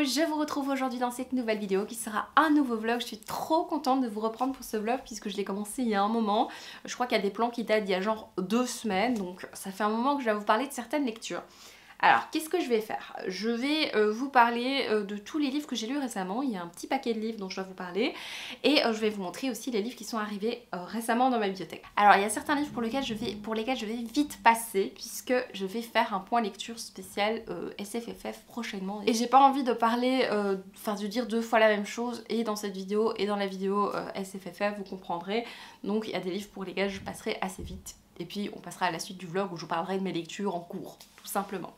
Je vous retrouve aujourd'hui dans cette nouvelle vidéo qui sera un nouveau vlog. Je suis trop contente de vous reprendre pour ce vlog puisque je l'ai commencé il y a un moment. Je crois qu'il y a des plans qui datent d'il y a genre 2 semaines, donc ça fait un moment que je vais vous parler de certaines lectures. Alors, qu'est-ce que je vais faire? Je vais vous parler de tous les livres que j'ai lus récemment. Il y a un petit paquet de livres dont je dois vous parler. Et je vais vous montrer aussi les livres qui sont arrivés récemment dans ma bibliothèque. Alors, il y a certains livres pour lesquels je vais vite passer, puisque je vais faire un point lecture spécial SFFF prochainement. Et j'ai pas envie de parler, de dire 2 fois la même chose, et dans cette vidéo et dans la vidéo SFFF, vous comprendrez. Donc, il y a des livres pour lesquels je passerai assez vite. Et puis, on passera à la suite du vlog où je vous parlerai de mes lectures en cours, tout simplement.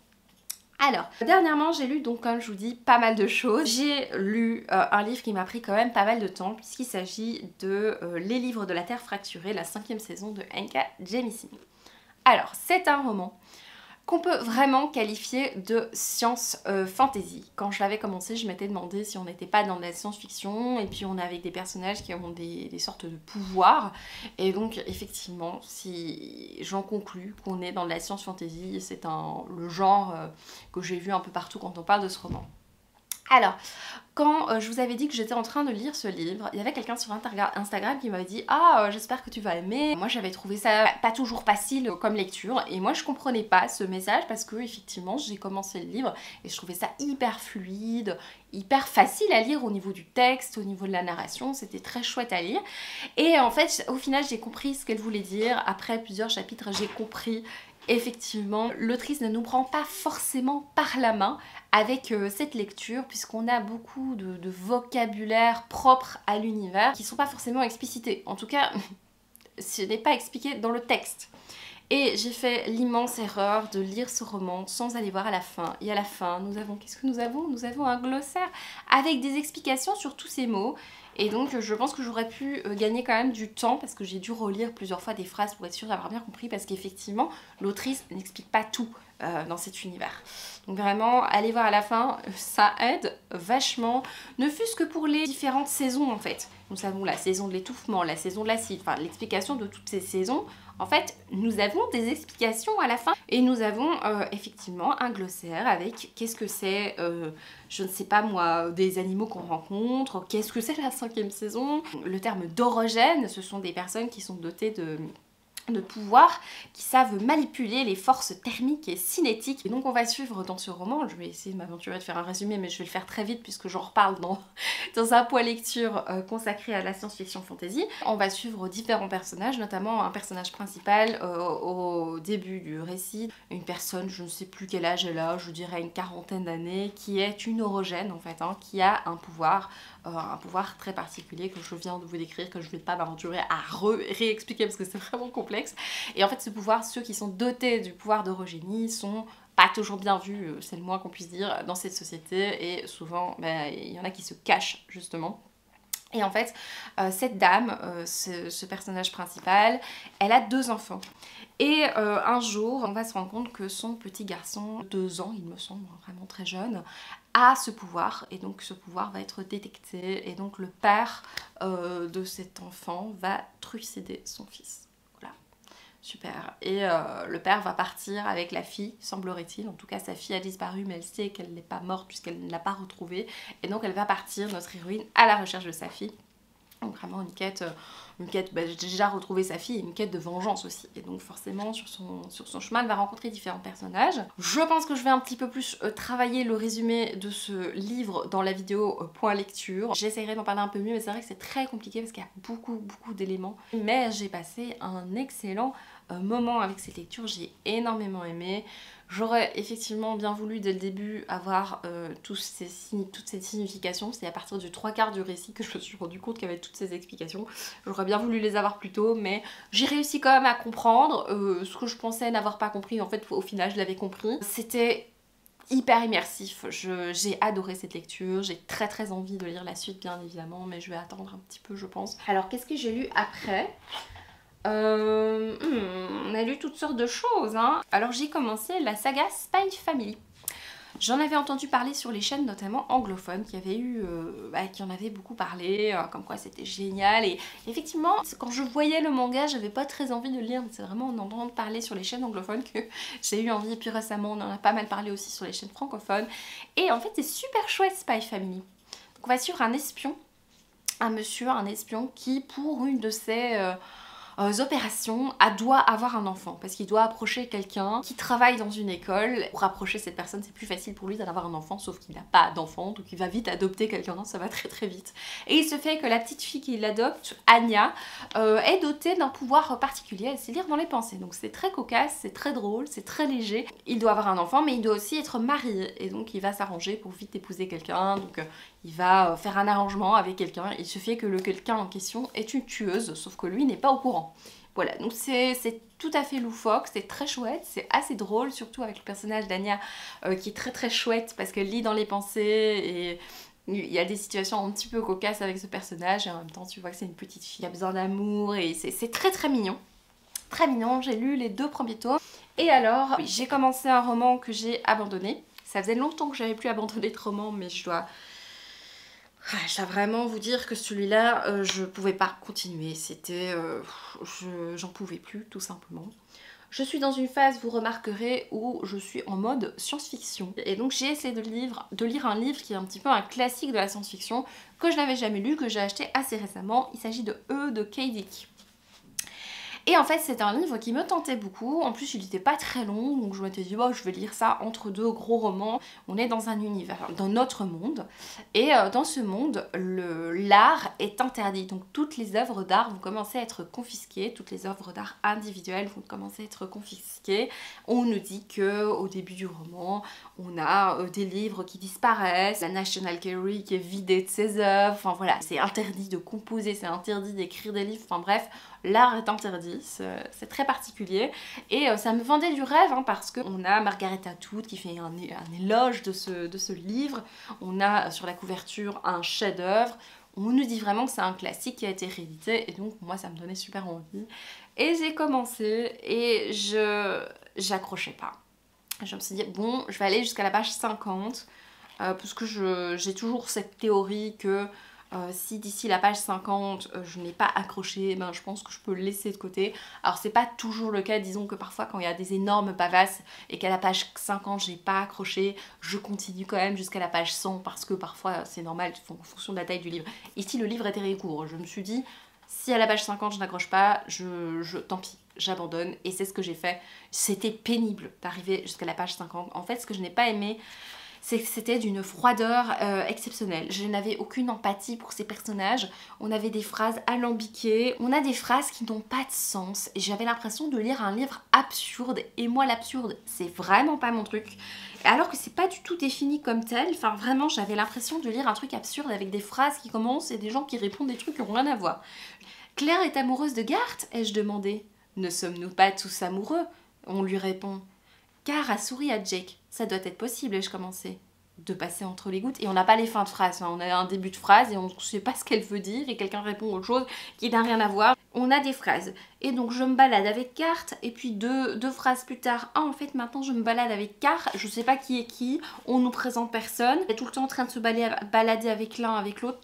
Alors, dernièrement j'ai lu donc comme je vous dis pas mal de choses. J'ai lu un livre qui m'a pris quand même pas mal de temps puisqu'il s'agit de Les livres de la Terre fracturée, la 5e saison de N.K. Jemisin. Alors, c'est un roman qu'on peut vraiment qualifier de science fantasy. Quand je l'avais commencé, je m'étais demandé si on n'était pas dans de la science-fiction, et puis on est avec des personnages qui ont des sortes de pouvoirs, et donc effectivement, si j'en conclus qu'on est dans de la science-fantasy, c'est le genre que j'ai vu un peu partout quand on parle de ce roman. Alors, quand je vous avais dit que j'étais en train de lire ce livre, il y avait quelqu'un sur Instagram qui m'avait dit « Ah, j'espère que tu vas aimer ». Moi, j'avais trouvé ça pas toujours facile comme lecture et moi, je comprenais pas ce message parce que, effectivement, j'ai commencé le livre et je trouvais ça hyper fluide, hyper facile à lire au niveau du texte, au niveau de la narration, c'était très chouette à lire. Et en fait, au final, j'ai compris ce qu'elle voulait dire. Après plusieurs chapitres, j'ai compris. Effectivement, l'autrice ne nous prend pas forcément par la main avec cette lecture puisqu'on a beaucoup de vocabulaire propre à l'univers qui ne sont pas forcément explicités. En tout cas, ce n'est pas expliqué dans le texte. Et j'ai fait l'immense erreur de lire ce roman sans aller voir à la fin. Et à la fin, nous avons... Qu'est-ce que nous avons? Nous avons un glossaire avec des explications sur tous ces mots. Et donc je pense que j'aurais pu gagner quand même du temps parce que j'ai dû relire plusieurs fois des phrases pour être sûre d'avoir bien compris parce qu'effectivement l'autrice n'explique pas tout dans cet univers. Donc vraiment, allez voir à la fin, ça aide vachement, ne fût-ce que pour les différentes saisons en fait. Nous avons la saison de l'étouffement, la saison de l'acide, enfin l'explication de toutes ces saisons. En fait, nous avons des explications à la fin et nous avons effectivement un glossaire avec qu'est-ce que c'est, je ne sais pas moi, des animaux qu'on rencontre, qu'est-ce que c'est la 5e saison. Le terme d'orogène, ce sont des personnes qui sont dotées de pouvoirs qui savent manipuler les forces thermiques et cinétiques. Et donc on va suivre dans ce roman, je vais essayer de m'aventurer de faire un résumé mais je vais le faire très vite puisque j'en reparle dans un point lecture consacré à la science-fiction fantasy. On va suivre différents personnages, notamment un personnage principal au début du récit, une personne, je ne sais plus quel âge elle a, je dirais une 40aine d'années, qui est une orogène en fait, hein, qui a un pouvoir très particulier que je viens de vous décrire, que je ne vais pas m'aventurer à réexpliquer parce que c'est vraiment complexe. Et en fait ce pouvoir, ceux qui sont dotés du pouvoir d'orogénie sont pas toujours bien vu, c'est le moins qu'on puisse dire, dans cette société, et souvent il y en a qui se cachent justement. Et en fait, cette dame, ce personnage principal, elle a 2 enfants. Et un jour, on va se rendre compte que son petit garçon, 2 ans il me semble, vraiment très jeune, a ce pouvoir, et donc ce pouvoir va être détecté, et donc le père de cet enfant va trucider son fils. Voilà, super. Et le père va partir avec la fille, semblerait-il, en tout cas sa fille a disparu, mais elle sait qu'elle n'est pas morte puisqu'elle ne l'a pas retrouvée, et donc elle va partir, notre héroïne, à la recherche de sa fille. Donc vraiment une quête, j'ai déjà retrouvé sa fille, une quête de vengeance aussi. Et donc forcément sur son chemin, elle va rencontrer différents personnages. Je pense que je vais un petit peu plus travailler le résumé de ce livre dans la vidéo point lecture. J'essaierai d'en parler un peu mieux, mais c'est vrai que c'est très compliqué parce qu'il y a beaucoup d'éléments. Mais j'ai passé un excellent moment avec cette lecture, j'ai énormément aimé. J'aurais effectivement bien voulu dès le début avoir toutes ces significations. C'est à partir du 3/4 du récit que je me suis rendu compte qu'il y avait toutes ces explications. J'aurais bien voulu les avoir plus tôt, mais j'ai réussi quand même à comprendre ce que je pensais n'avoir pas compris. En fait, au final, je l'avais compris. C'était hyper immersif, j'ai adoré cette lecture, j'ai très envie de lire la suite bien évidemment, mais je vais attendre un petit peu je pense. Alors qu'est-ce que j'ai lu après ? On a lu toutes sortes de choses, hein. Alors j'ai commencé la saga Spy Family. J'en avais entendu parler sur les chaînes notamment anglophones qui en avaient beaucoup parlé, comme quoi c'était génial. Et effectivement, quand je voyais le manga, j'avais pas très envie de le lire, mais c'est vraiment en entendant parler sur les chaînes anglophones que j'ai eu envie. Et puis récemment, on en a pas mal parlé aussi sur les chaînes francophones. Et en fait, c'est super chouette Spy Family. Donc on va suivre un espion, un espion qui, pour une de ses opérations, doit avoir un enfant parce qu'il doit approcher quelqu'un qui travaille dans une école. Pour approcher cette personne, c'est plus facile pour lui d'avoir un enfant, sauf qu'il n'a pas d'enfant, donc il va vite adopter quelqu'un, ça va très vite. Et il se fait que la petite fille qu'il adopte, Anya, est dotée d'un pouvoir particulier, elle sait lire dans les pensées, donc c'est très cocasse, c'est très drôle, c'est très léger. Il doit avoir un enfant, mais il doit aussi être marié, et donc il va s'arranger pour vite épouser quelqu'un, donc il va faire un arrangement avec quelqu'un. Il se fait que le quelqu'un en question est une tueuse, sauf que lui n'est pas au courant. Voilà, donc c'est tout à fait loufoque, c'est très chouette, c'est assez drôle, surtout avec le personnage d'Anya qui est très chouette parce qu'elle lit dans les pensées et il y a des situations un petit peu cocasses avec ce personnage et en même temps tu vois que c'est une petite fille qui a besoin d'amour et c'est très mignon. Très mignon, j'ai lu les 2 premiers tomes. Et alors, oui, j'ai commencé un roman que j'ai abandonné. Ça faisait longtemps que j'avais plus abandonné de roman, mais je dois vraiment vous dire que celui-là, je pouvais pas continuer. C'était... j'en pouvais plus, tout simplement. Je suis dans une phase, vous remarquerez, où je suis en mode science-fiction. Et donc j'ai essayé de lire un livre qui est un petit peu un classique de la science-fiction, que je n'avais jamais lu, que j'ai acheté assez récemment. Il s'agit de de K. Dick. Et en fait c'est un livre qui me tentait beaucoup, en plus il n'était pas très long, donc je m'étais dit je vais lire ça entre 2 gros romans. On est dans un univers, dans notre monde, et dans ce monde, l'art est interdit, donc toutes les œuvres d'art vont commencer à être confisquées, toutes les œuvres d'art individuelles vont commencer à être confisquées. On nous dit que au début du roman, on a des livres qui disparaissent, la National Gallery qui est vidée de ses œuvres, enfin voilà, c'est interdit de composer, c'est interdit d'écrire des livres, enfin bref, l'art est interdit, c'est très particulier. Et ça me vendait du rêve, hein, parce qu'on a Margaret Atwood qui fait un éloge de ce livre, on a sur la couverture un chef-d'œuvre, on nous dit vraiment que c'est un classique qui a été réédité, et donc moi ça me donnait super envie. Et j'ai commencé, et j'accrochais pas. Je me suis dit, bon, je vais aller jusqu'à la page 50, parce que j'ai toujours cette théorie que si d'ici la page 50 je n'ai pas accroché, ben je pense que je peux le laisser de côté. Alors c'est pas toujours le cas, disons que parfois quand il y a des énormes pavasses et qu'à la page 50 j'ai pas accroché, je continue quand même jusqu'à la page 100 parce que parfois c'est normal en fonction de la taille du livre. Ici le livre est très court, je me suis dit si à la page 50 je n'accroche pas, tant pis, j'abandonne, et c'est ce que j'ai fait. C'était pénible d'arriver jusqu'à la page 50. En fait ce que je n'ai pas aimé, c'est que c'était d'une froideur exceptionnelle. Je n'avais aucune empathie pour ces personnages. On avait des phrases alambiquées, on a des phrases qui n'ont pas de sens. Et j'avais l'impression de lire un livre absurde. Et moi, l'absurde, c'est vraiment pas mon truc. Alors que c'est pas du tout défini comme tel. Enfin, vraiment, j'avais l'impression de lire un truc absurde avec des phrases qui commencent et des gens qui répondent des trucs qui n'ont rien à voir. Claire est amoureuse de Garth, ai-je demandé. Ne sommes-nous pas tous amoureux? On lui répond. Car a souri à Jake. Ça doit être possible, ai-je commencé. De passer entre les gouttes. Et on n'a pas les fins de phrase, hein. On a un début de phrase et on ne sait pas ce qu'elle veut dire et quelqu'un répond autre chose qui n'a rien à voir. On a des phrases. Et donc je me balade avec Carte et puis deux phrases plus tard. Ah, en fait maintenant je me balade avec Car. Je sais pas qui est qui. On nous présente personne. Elle est tout le temps en train de se balader avec l'un, avec l'autre.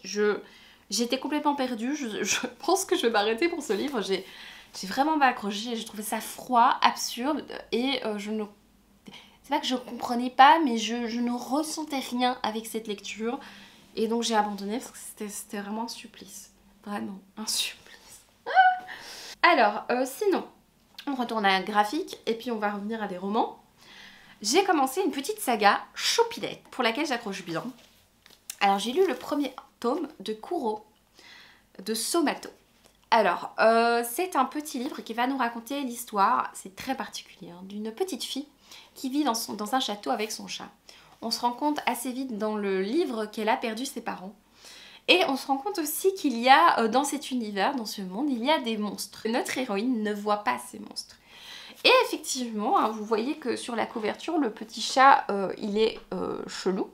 J'étais complètement perdue. Je pense que je vais m'arrêter pour ce livre. J'ai vraiment pas accroché. J'ai trouvé ça froid, absurde et je ne... C'est pas que je comprenais pas, mais je ne ressentais rien avec cette lecture. Et donc j'ai abandonné parce que c'était vraiment un supplice. Vraiment, un supplice. Alors, sinon, on retourne à un graphique et puis on va revenir à des romans. J'ai commencé une petite saga Choupinette pour laquelle j'accroche bien. Alors j'ai lu le premier tome de Kuro, de Somato. Alors, c'est un petit livre qui va nous raconter l'histoire, c'est très particulier, hein, d'une petite fille qui vit dans un château avec son chat. On se rend compte assez vite dans le livre qu'elle a perdu ses parents. Et on se rend compte aussi qu'il y a dans cet univers, dans ce monde, il y a des monstres. Notre héroïne ne voit pas ces monstres. Et effectivement, hein, vous voyez que sur la couverture, le petit chat, il est chelou.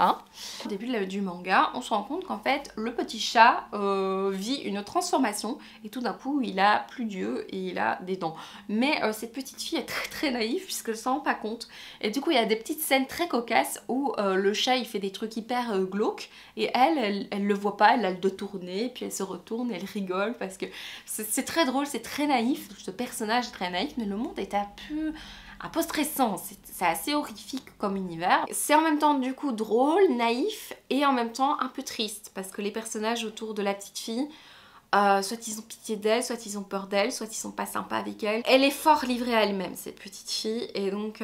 Hein. Au début du manga, on se rend compte qu'en fait, le petit chat vit une transformation et tout d'un coup, il a plus d'yeux et il a des dents. Mais cette petite fille est très très naïve puisqu'elle ne s'en rend pas compte. Et du coup, il y a des petites scènes très cocasses où le chat, il fait des trucs hyper glauques et elle le voit pas, elle a le dos tourné, puis elle se retourne, elle rigole parce que c'est très drôle, c'est très naïf. Ce personnage est très naïf, mais le monde est un peu stressant, c'est assez horrifique comme univers. C'est en même temps du coup drôle, naïf et en même temps un peu triste parce que les personnages autour de la petite fille, soit ils ont pitié d'elle, soit ils ont peur d'elle, soit ils sont pas sympas avec elle. Elle est fort livrée à elle-même cette petite fille et donc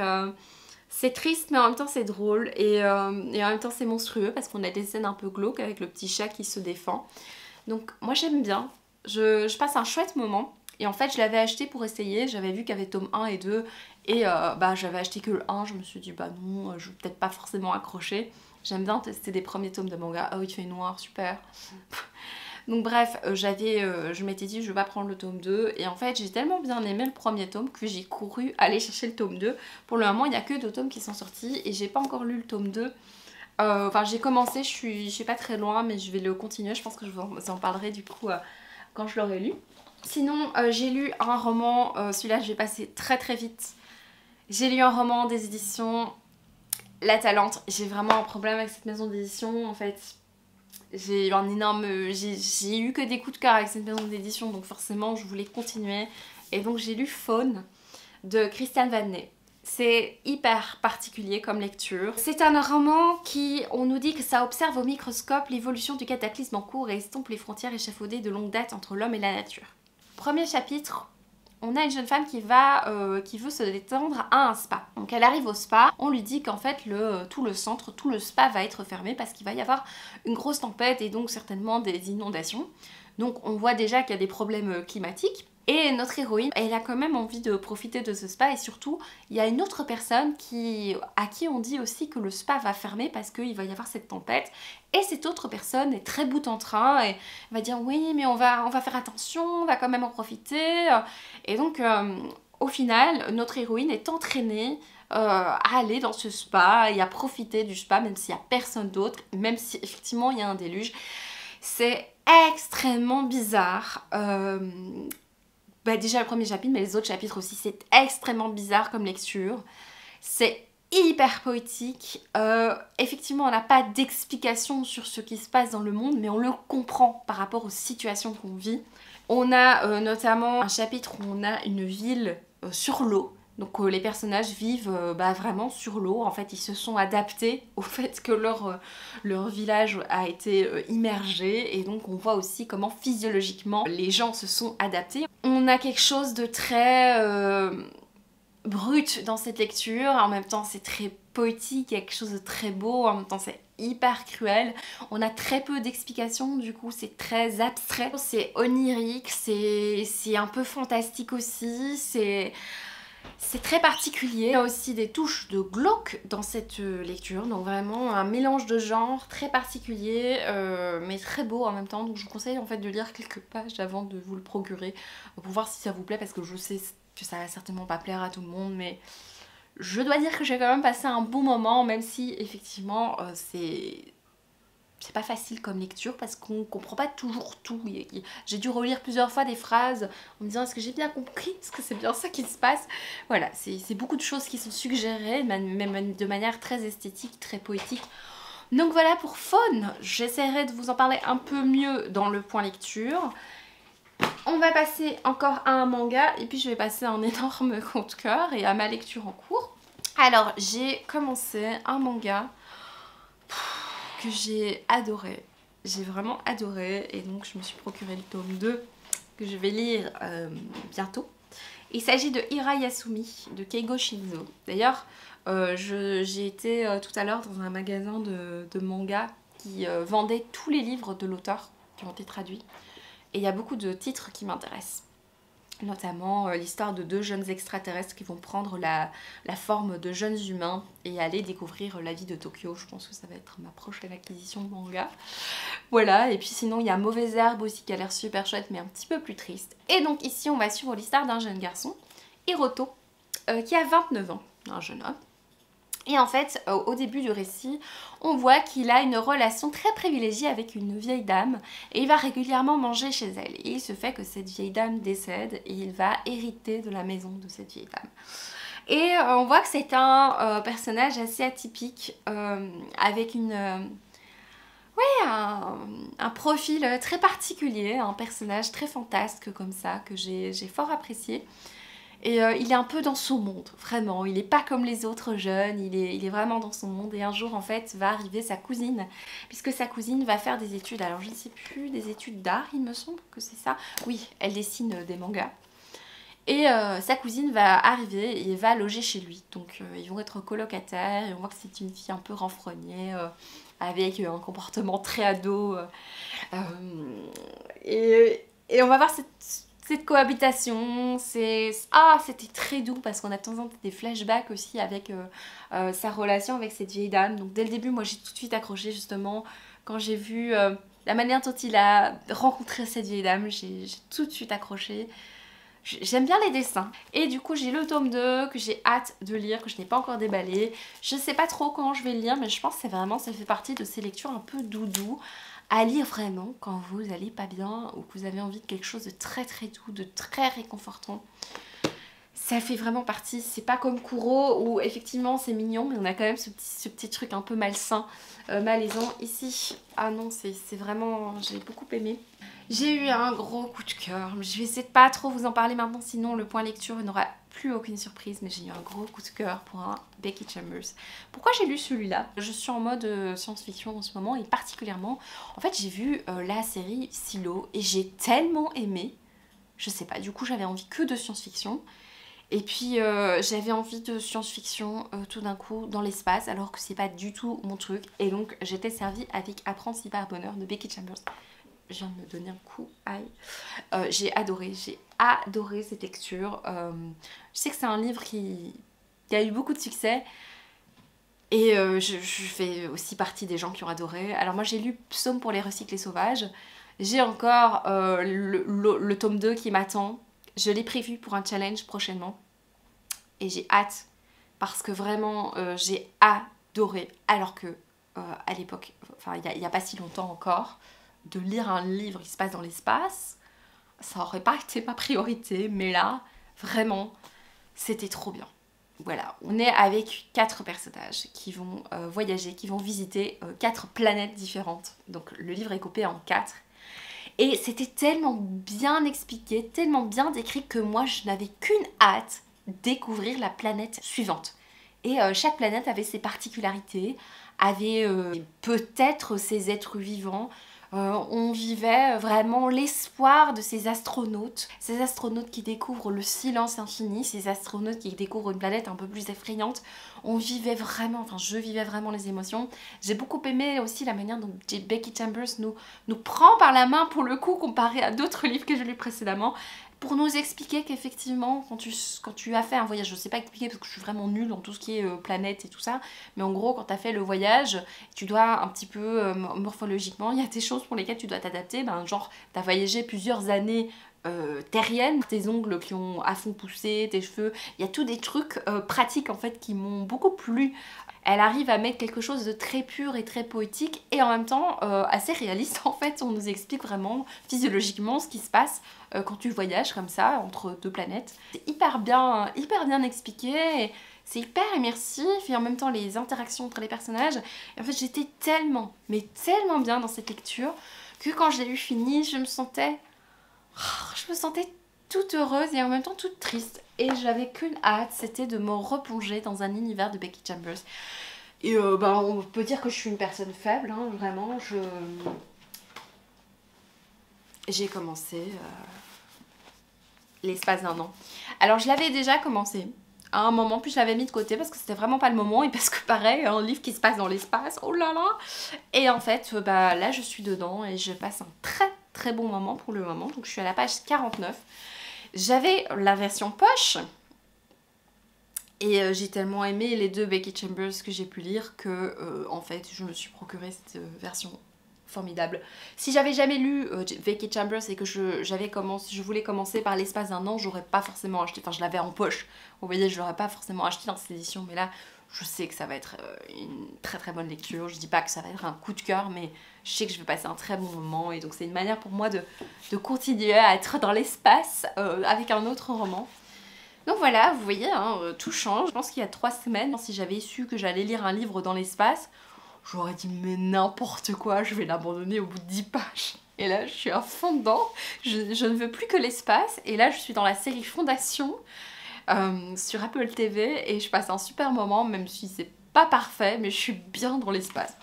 c'est triste mais en même temps c'est drôle et en même temps c'est monstrueux parce qu'on a des scènes un peu glauques avec le petit chat qui se défend. Donc moi j'aime bien, je passe un chouette moment. Et en fait je l'avais acheté pour essayer, j'avais vu qu'il y avait tome 1 et 2 et j'avais acheté que le 1, je me suis dit bah non, je vais peut-être pas forcément accrocher. J'aime bien tester des premiers tomes de manga, ah oui il fait noir, super. Donc bref, je m'étais dit je vais pas prendre le tome 2 et en fait j'ai tellement bien aimé le premier tome que j'ai couru aller chercher le tome 2. Pour le moment il n'y a que 2 tomes qui sont sortis et j'ai pas encore lu le tome 2. Enfin j'ai commencé, je suis pas très loin mais je vais le continuer, je pense que je vous en parlerai du coup quand je l'aurai lu. Sinon, j'ai lu un roman, celui-là je vais passer très très vite. J'ai lu un roman des éditions La Talente. J'ai vraiment un problème avec cette maison d'édition en fait. J'ai eu un énorme... J'ai eu que des coups de cœur avec cette maison d'édition donc forcément je voulais continuer. Et donc j'ai lu Faune de Christiane Vannet. C'est hyper particulier comme lecture. C'est un roman qui, on nous dit que ça observe au microscope l'évolution du cataclysme en cours et estompe les frontières échafaudées de longue date entre l'homme et la nature. Premier chapitre, on a une jeune femme qui veut se détendre à un spa. Donc elle arrive au spa, on lui dit qu'en fait tout le spa va être fermé parce qu'il va y avoir une grosse tempête et donc certainement des inondations. Donc on voit déjà qu'il y a des problèmes climatiques. Et notre héroïne, elle a quand même envie de profiter de ce spa et surtout, il y a une autre personne à qui on dit aussi que le spa va fermer parce qu'il va y avoir cette tempête. Et cette autre personne est très boute en train et va dire oui mais on va faire attention, on va quand même en profiter. Et donc au final, notre héroïne est entraînée à aller dans ce spa et à profiter du spa même s'il n'y a personne d'autre, même si effectivement il y a un déluge. C'est extrêmement bizarre. Déjà le premier chapitre, mais les autres chapitres aussi, c'est extrêmement bizarre comme lecture. C'est hyper poétique. Effectivement, on n'a pas d'explication sur ce qui se passe dans le monde, mais on le comprend par rapport aux situations qu'on vit. On a notamment un chapitre où on a une ville sur l'eau. Donc les personnages vivent vraiment sur l'eau. En fait, ils se sont adaptés au fait que leur village a été immergé. Et donc on voit aussi comment physiologiquement les gens se sont adaptés. On a quelque chose de très brut dans cette lecture. En même temps, c'est très poétique, quelque chose de très beau. En même temps, c'est hyper cruel. On a très peu d'explications, du coup c'est très abstrait. C'est onirique, c'est un peu fantastique aussi. C'est très particulier. Il y a aussi des touches de glauque dans cette lecture, donc vraiment un mélange de genres très particulier, mais très beau en même temps. Donc je vous conseille en fait de lire quelques pages avant de vous le procurer pour voir si ça vous plaît, parce que je sais que ça va certainement pas plaire à tout le monde, mais Je dois dire que j'ai quand même passé un bon moment, même si effectivement c'est pas facile comme lecture parce qu'on comprend pas toujours tout. J'ai dû relire plusieurs fois des phrases en me disant est-ce que j'ai bien compris, est-ce que c'est bien ça qui se passe. Voilà, c'est beaucoup de choses qui sont suggérées, même de manière très esthétique, très poétique. Donc voilà pour Faune, j'essaierai de vous en parler un peu mieux dans le point lecture. On va passer encore à un manga et puis je vais passer à un énorme coup de cœur et à ma lecture en cours. Alors j'ai commencé un manga que j'ai adoré, j'ai vraiment adoré et donc je me suis procuré le tome 2 que je vais lire bientôt. Il s'agit de Hirayasumi de Keigo Shinzo. D'ailleurs j'ai été tout à l'heure dans un magasin de manga qui vendait tous les livres de l'auteur qui ont été traduits et il y a beaucoup de titres qui m'intéressent. Notamment l'histoire de 2 jeunes extraterrestres qui vont prendre la forme de jeunes humains et aller découvrir la vie de Tokyo. Je pense que ça va être ma prochaine acquisition de manga. Voilà, et puis sinon il y a Mauvaise Herbe aussi qui a l'air super chouette mais un petit peu plus triste. Et donc ici on va suivre l'histoire d'un jeune garçon, Hiroto, qui a 29 ans, un jeune homme. Et en fait, au début du récit, on voit qu'il a une relation très privilégiée avec une vieille dame et il va régulièrement manger chez elle. Et il se fait que cette vieille dame décède et il va hériter de la maison de cette vieille dame. Et on voit que c'est un personnage assez atypique avec un profil très particulier, un personnage très fantasque comme ça que j'ai fort apprécié. Et il est un peu dans son monde, vraiment. Il n'est pas comme les autres jeunes, il est vraiment dans son monde. Et un jour, en fait, va arriver sa cousine, puisque sa cousine va faire des études. Alors, je ne sais plus, des études d'art, il me semble que c'est ça. Oui, elle dessine des mangas. Et sa cousine va arriver et va loger chez lui. Donc, ils vont être colocataires. Et on voit que c'est une fille un peu renfrognée, avec un comportement très ado. Et on va voir cette cohabitation, c'était très doux parce qu'on a de temps en temps des flashbacks aussi avec sa relation avec cette vieille dame. Donc dès le début, moi j'ai tout de suite accroché justement quand j'ai vu la manière dont il a rencontré cette vieille dame, j'ai tout de suite accroché. J'aime bien les dessins. Et du coup j'ai le tome 2 que j'ai hâte de lire, que je n'ai pas encore déballé. Je sais pas trop comment je vais le lire, mais je pense que c'est vraiment, ça fait partie de ces lectures un peu doudou à lire vraiment quand vous allez pas bien ou que vous avez envie de quelque chose de très très doux, de très réconfortant. Ça fait vraiment partie, c'est pas comme Kuro où effectivement c'est mignon mais on a quand même ce petit truc un peu malsain, malaisant. Ici, ah non, c'est vraiment, j'ai beaucoup aimé. J'ai eu un gros coup de cœur, je vais essayer de pas trop vous en parler maintenant sinon le point lecture n'aura plus aucune surprise, mais j'ai eu un gros coup de cœur pour un Becky Chambers. Pourquoi j'ai lu celui-là? Je suis en mode science-fiction en ce moment et particulièrement, en fait j'ai vu la série Silo et j'ai tellement aimé, je sais pas, du coup j'avais envie que de science-fiction. Et puis j'avais envie de science-fiction tout d'un coup dans l'espace alors que c'est pas du tout mon truc. Et donc j'étais servie avec Apprendre si par bonheur de Becky Chambers. Je viens de me donner un coup, aïe. J'ai adoré cette lecture. Je sais que c'est un livre qui a eu beaucoup de succès. Et je fais aussi partie des gens qui ont adoré. Alors moi j'ai lu Psaume pour les recyclés sauvages. J'ai encore le tome 2 qui m'attend. Je l'ai prévu pour un challenge prochainement. Et j'ai hâte. Parce que vraiment j'ai adoré. Alors que à l'époque, enfin il n'y a pas si longtemps encore, de lire un livre qui se passe dans l'espace, ça aurait pas été ma priorité, mais là, vraiment, c'était trop bien. Voilà, on est avec 4 personnages qui vont voyager, qui vont visiter 4 planètes différentes. Donc le livre est coupé en 4. Et c'était tellement bien expliqué, tellement bien décrit que moi, je n'avais qu'une hâte de découvrir la planète suivante. Et chaque planète avait ses particularités, avait peut-être ses êtres vivants. On vivait vraiment l'espoir de ces astronautes qui découvrent le silence infini, ces astronautes qui découvrent une planète un peu plus effrayante. On vivait vraiment, enfin je vivais vraiment les émotions. J'ai beaucoup aimé aussi la manière dont Becky Chambers nous prend par la main pour le coup comparé à d'autres livres que j'ai lus précédemment, pour nous expliquer qu'effectivement quand tu as fait un voyage, je sais pas expliquer parce que je suis vraiment nulle dans tout ce qui est planète et tout ça, mais en gros quand tu as fait le voyage, tu dois un petit peu morphologiquement, il y a des choses pour lesquelles tu dois t'adapter, genre tu as voyagé plusieurs années terrienne, tes ongles qui ont à fond poussé, tes cheveux, il y a tous des trucs pratiques en fait qui m'ont beaucoup plu. Elle arrive à mettre quelque chose de très pur et très poétique et en même temps assez réaliste en fait. On nous explique vraiment physiologiquement ce qui se passe quand tu voyages comme ça entre deux planètes. C'est hyper bien expliqué, c'est hyper immersif et en même temps les interactions entre les personnages. Et en fait j'étais tellement, mais tellement bien dans cette lecture que quand je l'ai eu fini, je me sentais toute heureuse et en même temps toute triste. Et j'avais qu'une hâte, c'était de me replonger dans un univers de Becky Chambers. Et on peut dire que je suis une personne faible, hein, vraiment. J'ai commencé l'espace d'un an. Alors je l'avais déjà commencé à un moment, puis je l'avais mis de côté parce que c'était vraiment pas le moment et parce que pareil, un livre qui se passe dans l'espace, oh là là. Et en fait, là je suis dedans et je passe un très bon moment pour le moment. Donc je suis à la page 49. J'avais la version poche et j'ai tellement aimé les deux Becky Chambers que j'ai pu lire que en fait je me suis procuré cette version formidable. Si j'avais jamais lu Becky Chambers et que je voulais commencer par l'espace d'un an, j'aurais pas forcément acheté, enfin je l'avais en poche, vous voyez, je l'aurais pas forcément acheté dans cette édition, mais là je sais que ça va être une très bonne lecture. Je dis pas que ça va être un coup de cœur, mais je sais que je vais passer un très bon moment et donc c'est une manière pour moi de continuer à être dans l'espace avec un autre roman. Donc voilà, vous voyez, hein, tout change. Je pense qu'il y a 3 semaines, si j'avais su que j'allais lire un livre dans l'espace, j'aurais dit mais n'importe quoi, je vais l'abandonner au bout de 10 pages. Et là je suis à fond dedans, je ne veux plus que l'espace et là je suis dans la série Fondation sur Apple TV et je passe un super moment même si c'est pas parfait mais je suis bien dans l'espace.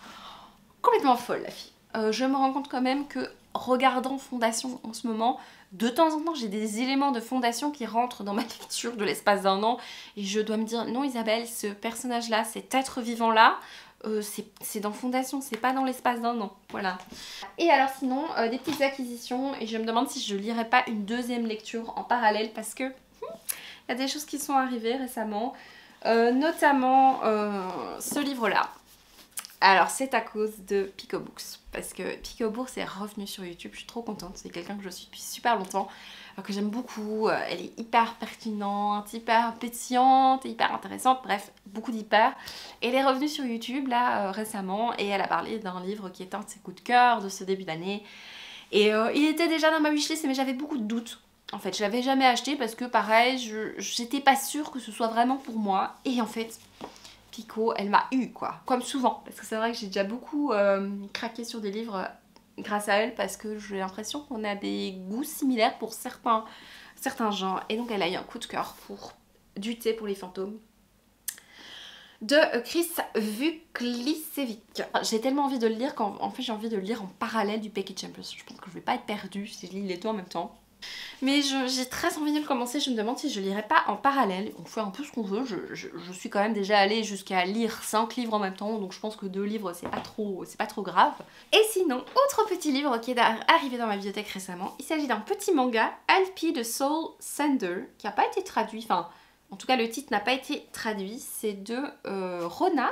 Complètement folle la fille. Je me rends compte quand même que regardant Fondation en ce moment, de temps en temps j'ai des éléments de Fondation qui rentrent dans ma lecture de l'espace d'un an et je dois me dire non Isabelle, ce personnage là, cet être vivant là, c'est dans Fondation, c'est pas dans l'espace d'un an, voilà. Et alors sinon, des petites acquisitions et je me demande si je lirai pas une deuxième lecture en parallèle parce que il y a des choses qui sont arrivées récemment, notamment ce livre là. Alors c'est à cause de Pico Books, parce que Pico Books est revenu sur YouTube, je suis trop contente, c'est quelqu'un que je suis depuis super longtemps, que j'aime beaucoup, elle est hyper pertinente, hyper pétillante, hyper intéressante, bref, beaucoup d'hyper. Et elle est revenue sur YouTube là récemment et elle a parlé d'un livre qui est un de ses coups de cœur de ce début d'année. Et il était déjà dans ma wishlist mais j'avais beaucoup de doutes. En fait, je l'avais jamais acheté parce que pareil, j'étais pas sûre que ce soit vraiment pour moi. Et en fait... Pico, elle m'a eu quoi, comme souvent, parce que c'est vrai que j'ai déjà beaucoup craqué sur des livres grâce à elle, parce que j'ai l'impression qu'on a des goûts similaires pour certains genres, et donc elle a eu un coup de cœur pour Du thé pour les fantômes de Chris Vuklicevic. J'ai tellement envie de le lire qu'en fait j'ai envie de le lire en parallèle du Becky Chambers. Je pense que je vais pas être perdue si je lis les deux en même temps. Mais j'ai très envie de le commencer, je me demande si je lirai pas en parallèle. On fait un peu ce qu'on veut, je suis quand même déjà allée jusqu'à lire 5 livres en même temps, donc je pense que 2 livres c'est pas trop grave. Et sinon, autre petit livre qui est arrivé dans ma bibliothèque récemment, il s'agit d'un petit manga, Alpi de Soul Sender, qui n'a pas été traduit, enfin en tout cas le titre n'a pas été traduit, c'est de Rona.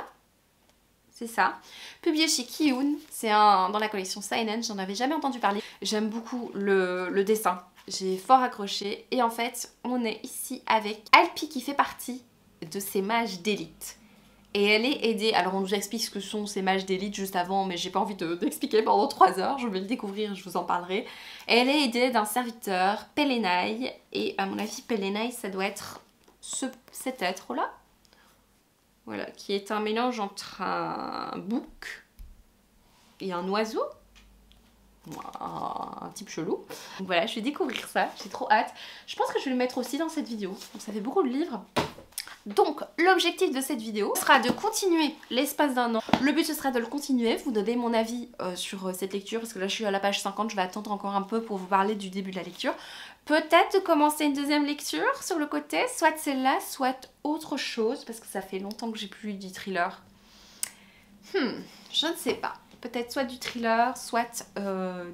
C'est ça, publié chez Kiyun, c'est dans la collection Seinen, j'en avais jamais entendu parler. J'aime beaucoup le dessin, j'ai fort accroché et en fait on est ici avec Alpi qui fait partie de ces mages d'élite. Et elle est aidée, alors on nous explique ce que sont ces mages d'élite juste avant mais j'ai pas envie d'expliquer pendant 3 heures, je vais le découvrir, je vous en parlerai. Et elle est aidée d'un serviteur, Pelenai, et à mon avis Pelenai ça doit être cet être là. Voilà, qui est un mélange entre un bouc et un oiseau. Un type chelou. Donc voilà, je vais découvrir ça, j'ai trop hâte. Je pense que je vais le mettre aussi dans cette vidéo. Donc ça fait beaucoup de livres. Donc l'objectif de cette vidéo sera de continuer l'espace d'un an. Le but ce sera de le continuer, vous donner mon avis sur cette lecture parce que là je suis à la page 50, je vais attendre encore un peu pour vous parler du début de la lecture. Peut-être de commencer une deuxième lecture sur le côté, soit celle-là, soit autre chose parce que ça fait longtemps que j'ai plus lu du thriller. Je ne sais pas. Peut-être soit du thriller, soit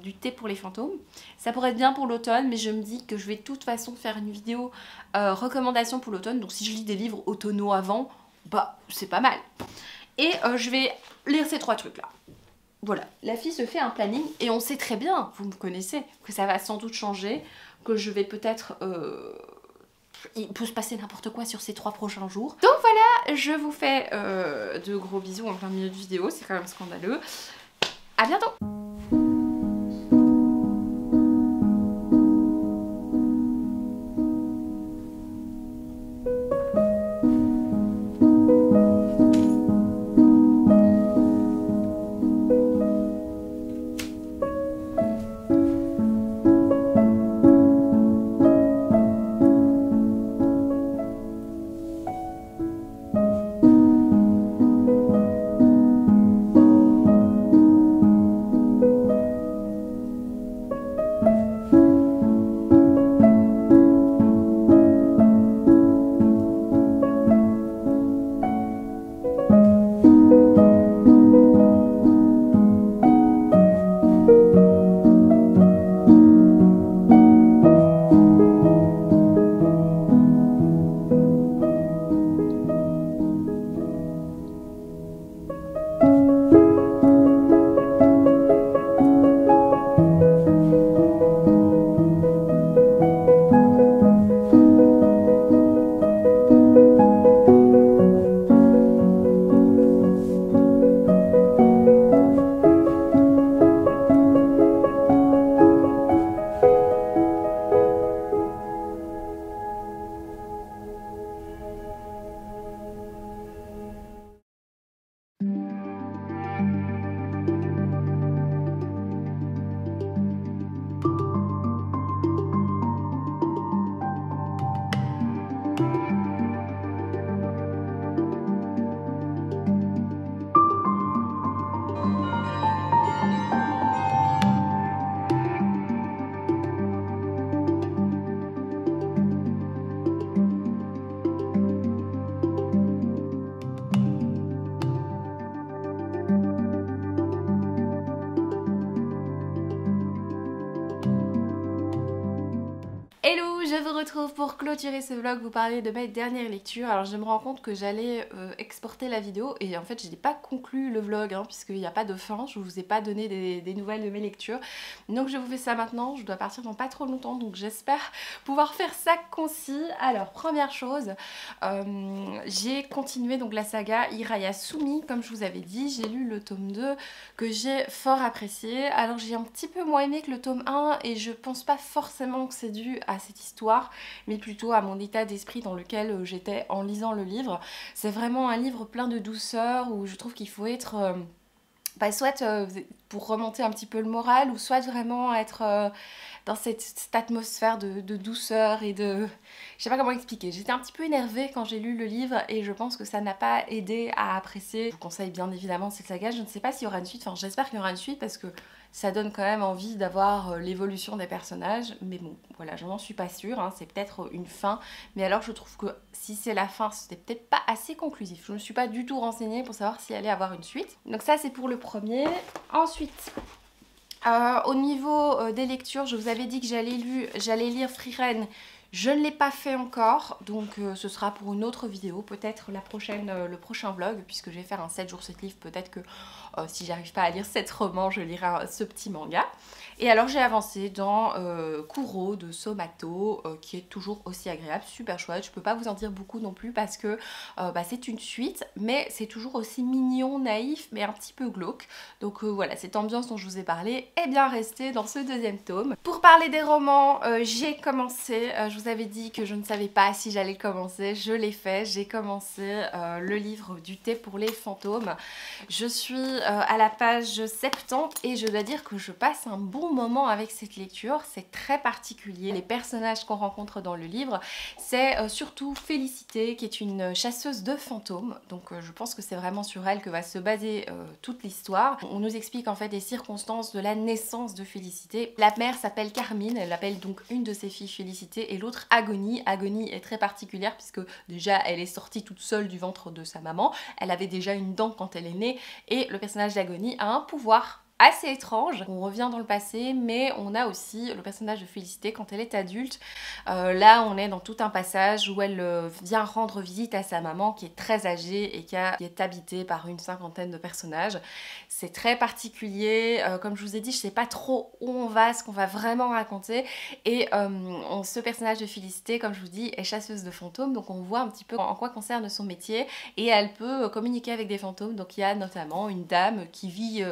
du thé pour les fantômes. Ça pourrait être bien pour l'automne, mais je me dis que je vais de toute façon faire une vidéo recommandation pour l'automne. Donc si je lis des livres automnaux avant, bah c'est pas mal. Et je vais lire ces 3 trucs là. voilà, la fille se fait un planning et on sait très bien, vous me connaissez, que ça va sans doute changer, que je vais peut-être... il peut se passer n'importe quoi sur ces 3 prochains jours. Donc voilà, je vous fais de gros bisous en plein milieu de vidéo, c'est quand même scandaleux. À bientôt! Hello, je vous retrouve pour clôturer ce vlog, vous parler de mes dernières lectures. Alors je me rends compte que j'allais exporter la vidéo et en fait je n'ai pas conclu le vlog puisqu'il n'y a pas de fin, je vous ai pas donné des nouvelles de mes lectures. Donc je vous fais ça maintenant, je dois partir dans pas trop longtemps donc j'espère pouvoir faire ça concis. Alors première chose, j'ai continué donc la saga Hirayasumi comme je vous avais dit, j'ai lu le tome 2 que j'ai fort apprécié. Alors j'ai un petit peu moins aimé que le tome 1 et je pense pas forcément que c'est dû à cette histoire mais plutôt à mon état d'esprit dans lequel j'étais en lisant le livre. C'est vraiment un livre plein de douceur où je trouve qu'il faut être soit pour remonter un petit peu le moral ou soit vraiment être dans cette atmosphère de douceur et de... Je sais pas comment expliquer. J'étais un petit peu énervée quand j'ai lu le livre et je pense que ça n'a pas aidé à apprécier. Je vous conseille bien évidemment cette saga. Je ne sais pas s'il y aura une suite, enfin j'espère qu'il y aura une suite parce que ça donne quand même envie d'avoir l'évolution des personnages. Mais bon, voilà, je n'en suis pas sûre, hein. C'est peut-être une fin. Mais alors je trouve que si c'est la fin, c'était peut-être pas assez conclusif. Je ne me suis pas du tout renseignée pour savoir s'il allait avoir une suite. Donc ça c'est pour le premier. Ensuite... au niveau des lectures, je vous avais dit que j'allais lire Frieren. Je ne l'ai pas fait encore, donc ce sera pour une autre vidéo, peut-être la prochaine, le prochain vlog, puisque je vais faire un 7 jours 7 livres, peut-être que si j'arrive pas à lire 7 romans, je lirai ce petit manga. Et alors j'ai avancé dans Kuro de Somato, qui est toujours aussi agréable, super chouette. Je peux pas vous en dire beaucoup non plus parce que c'est une suite, mais c'est toujours aussi mignon, naïf, mais un petit peu glauque. Donc voilà, cette ambiance dont je vous ai parlé est bien restée dans ce deuxième tome. Pour parler des romans, j'ai commencé, je vous avais dit que je ne savais pas si j'allais commencer, je l'ai fait, j'ai commencé le livre du thé pour les fantômes. Je suis à la page 70 et je dois dire que je passe un bon moment avec cette lecture, c'est très particulier. Les personnages qu'on rencontre dans le livre, c'est surtout Félicité qui est une chasseuse de fantômes, donc je pense que c'est vraiment sur elle que va se baser toute l'histoire. On nous explique en fait les circonstances de la naissance de Félicité. La mère s'appelle Carmine, elle appelle donc une de ses filles Félicité et l'autre Agonie. Agonie est très particulière puisque déjà elle est sortie toute seule du ventre de sa maman, elle avait déjà une dent quand elle est née et le personnage d'Agonie a un pouvoir assez étrange. On revient dans le passé, mais on a aussi le personnage de Félicité quand elle est adulte. Là, on est dans tout un passage où elle vient rendre visite à sa maman qui est très âgée et qui est habitée par une cinquantaine de personnages. C'est très particulier. Comme je vous ai dit, je sais pas trop où on va, ce qu'on va vraiment raconter. Et ce personnage de Félicité, comme je vous dis, est chasseuse de fantômes. Donc on voit un petit peu en quoi concerne son métier. Et elle peut communiquer avec des fantômes. Donc il y a notamment une dame qui vit...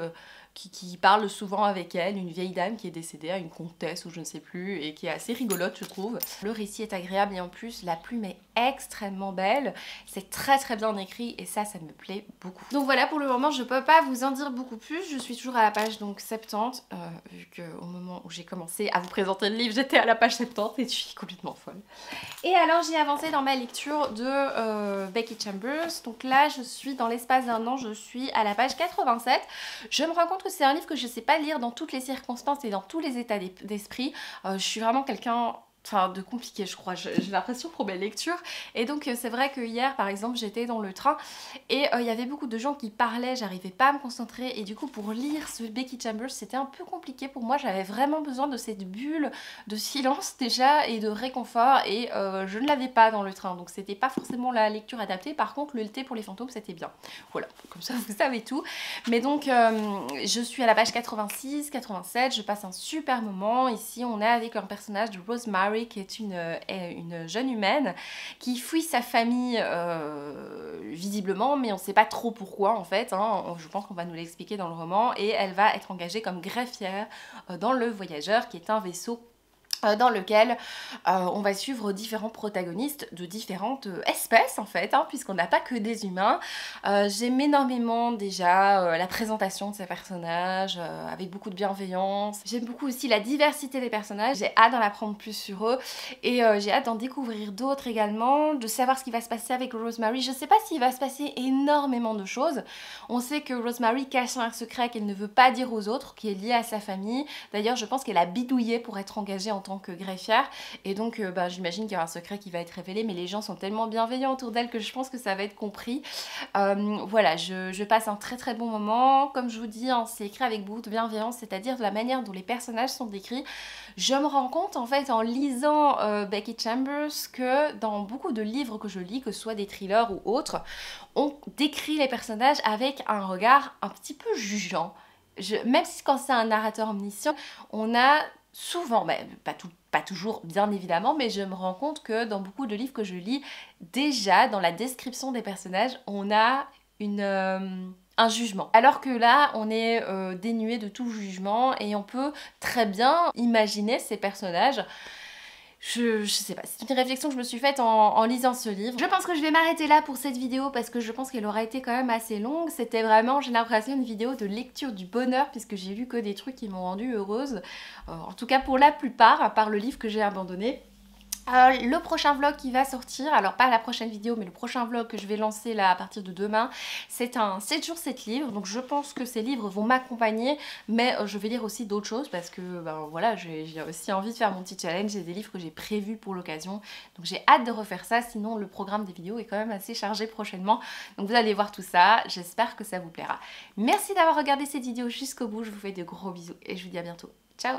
qui parle souvent avec elle, une vieille dame qui est décédée, une comtesse ou je ne sais plus, et qui est assez rigolote je trouve. Le récit est agréable et en plus la plume est extrêmement belle, c'est très très bien écrit et ça me plaît beaucoup. Donc voilà, pour le moment je peux pas vous en dire beaucoup plus, je suis toujours à la page donc 70, vu qu'au moment où j'ai commencé à vous présenter le livre j'étais à la page 70 et je suis complètement folle. Et alors j'ai avancé dans ma lecture de Becky Chambers, donc là je suis dans l'espace d'un an, je suis à la page 87, je me rends compte que c'est un livre que je sais pas lire dans toutes les circonstances et dans tous les états d'esprit. Je suis vraiment quelqu'un... Enfin, de compliqué, je crois. J'ai l'impression pour mes lectures. Et donc, c'est vrai que hier, par exemple, j'étais dans le train et il y avait beaucoup de gens qui parlaient. J'arrivais pas à me concentrer. Et du coup, pour lire ce Becky Chambers, c'était un peu compliqué pour moi. J'avais vraiment besoin de cette bulle de silence déjà et de réconfort. Et je ne l'avais pas dans le train. Donc, c'était pas forcément la lecture adaptée. Par contre, le thé pour les fantômes, c'était bien. Voilà, comme ça, vous savez tout. Mais donc, je suis à la page 86, 87. Je passe un super moment. Ici, on est avec un personnage de Rosemary qui est une jeune humaine qui fuit sa famille visiblement, mais on ne sait pas trop pourquoi en fait, hein. Je pense qu'on va nous l'expliquer dans le roman, et elle va être engagée comme greffière dans le Voyageur qui est un vaisseau dans lequel on va suivre différents protagonistes de différentes espèces en fait, hein, puisqu'on n'a pas que des humains. J'aime énormément déjà la présentation de ces personnages avec beaucoup de bienveillance. J'aime beaucoup aussi la diversité des personnages, j'ai hâte d'en apprendre plus sur eux et j'ai hâte d'en découvrir d'autres également, de savoir ce qui va se passer avec Rosemary. Je sais pas s'il va se passer énormément de choses. On sait que Rosemary cache un secret qu'elle ne veut pas dire aux autres, qui est lié à sa famille. D'ailleurs je pense qu'elle a bidouillé pour être engagée en tant que greffière et donc j'imagine qu'il y aura un secret qui va être révélé, mais les gens sont tellement bienveillants autour d'elle que je pense que ça va être compris. Voilà, je passe un très très bon moment. Comme je vous dis, hein, c'est écrit avec beaucoup de bienveillance, c'est-à-dire de la manière dont les personnages sont décrits. Je me rends compte en fait en lisant Becky Chambers que dans beaucoup de livres que je lis, que ce soit des thrillers ou autres, on décrit les personnages avec un regard un petit peu jugeant. Même si quand c'est un narrateur omniscient, on a souvent, pas toujours bien évidemment, mais je me rends compte que dans beaucoup de livres que je lis, déjà dans la description des personnages, on a un jugement. Alors que là, on est dénué de tout jugement et on peut très bien imaginer ces personnages. Je sais pas, c'est une réflexion que je me suis faite en lisant ce livre. Je pense que je vais m'arrêter là pour cette vidéo parce que je pense qu'elle aura été quand même assez longue. C'était vraiment, j'ai l'impression, une vidéo de lecture du bonheur puisque j'ai lu que des trucs qui m'ont rendue heureuse. En tout cas pour la plupart, à part le livre que j'ai abandonné. Le prochain vlog qui va sortir, alors pas la prochaine vidéo mais le prochain vlog que je vais lancer là à partir de demain, c'est un 7 jours 7 livres, donc je pense que ces livres vont m'accompagner, mais je vais lire aussi d'autres choses parce que voilà, j'ai aussi envie de faire mon petit challenge, j'ai des livres que j'ai prévus pour l'occasion, donc j'ai hâte de refaire ça, sinon le programme des vidéos est quand même assez chargé prochainement, donc vous allez voir tout ça, j'espère que ça vous plaira. Merci d'avoir regardé cette vidéo jusqu'au bout, je vous fais de gros bisous et je vous dis à bientôt, ciao.